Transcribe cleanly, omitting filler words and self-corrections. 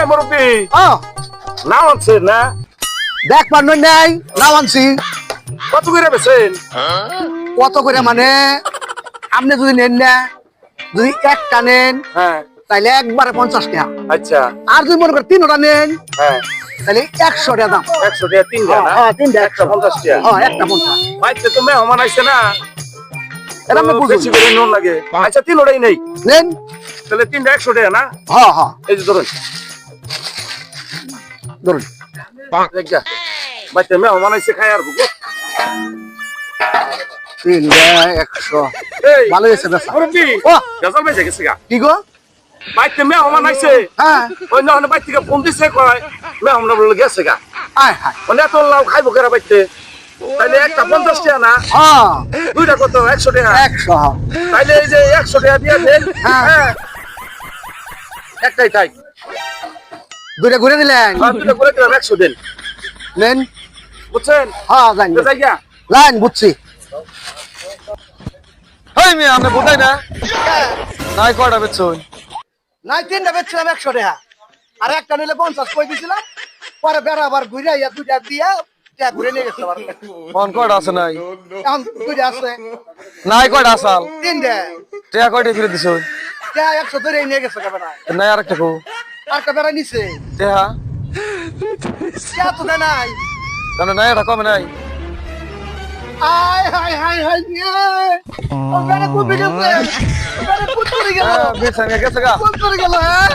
মুরব্বী ও না আনছে না দেখ পারনই নাই নাও আনছি কত করে বেছেন কত করে মানে আপনি যদি নেন না যদি একটা নেন হ্যাঁ তাইলে একবারে 50 টাকা আচ্ছা আর যদি মনে করেন 3টা নেন হ্যাঁ তাহলে 100 টাকা দাম 100 টাকা 3 টাকা না হ্যাঁ 3টা 150 টাকা হ্যাঁ একটা 50 বাইতে তো মেহমান আইছে না এটা আপনি বুঝুন বেশি করে নুন লাগে আচ্ছা 3 ওটাই নেই নেন তাহলে 3টা 100 টাকা না হ্যাঁ হ্যাঁ এই যে ধরুন ধরুন দেখা বাইতে মেহমান আইছে খাই আর ভুগো 3টা 100 এই ভালো হয়েছে বেচা মুরব্বী ও গজল বেজে গেছে গা কি গো বাইতে মেহমান আইছে হ্যাঁ ওই না বাইতে থেকে ফোন দিছে কয় মেহমান বলে গেছে গা আয় হায় মানে এত লাভ খাইবো কেরা বাইতে তাইলে একটা 50 টাকা না হ্যাঁ দুইটা কত 100 টাকা 100 তাইলে এই যে 100 টাকা দিয়ে দেন হ্যাঁ। হ্যাঁ একটাই তাই দুইটা ঘুরে দিলেন আর দুটো করে দিলাম 100 দেন নেন বুঝছেন হ্যাঁ জানি যাই গা লাইন বুঝছি হেই মিয়া আমি বোঝাই না নাই কয়টা বেচছুন নাই 3টা বেচছিলাম 100 টাকা আর একটা নিলে 50 কই দিছিলাম পরে বেড়া আবার ঘুরে আইয়া দুইটা দিয়া টাকা ঘুরে নিয়ে গেছে আবার কোন কয়টা আছে নাই এখন দুইটা আছে নাই কয়টা আসাল 3টা টিয়া কয়টা ফিরে দিছুন টাকা 100 ধরে নিয়ে গেছে কেন নাই আরেকটা কো আর কা বেড়া নিছে টিয়া টাকা তো দেয় নাই তাহলে নাই এটা কমে নাই আয় হায় হায় হায় নিয়ে ও বেড়া কুপি গেছে বেড়া কুপি গেল বেচা গেছে গা কুপি গেল হ্যাঁ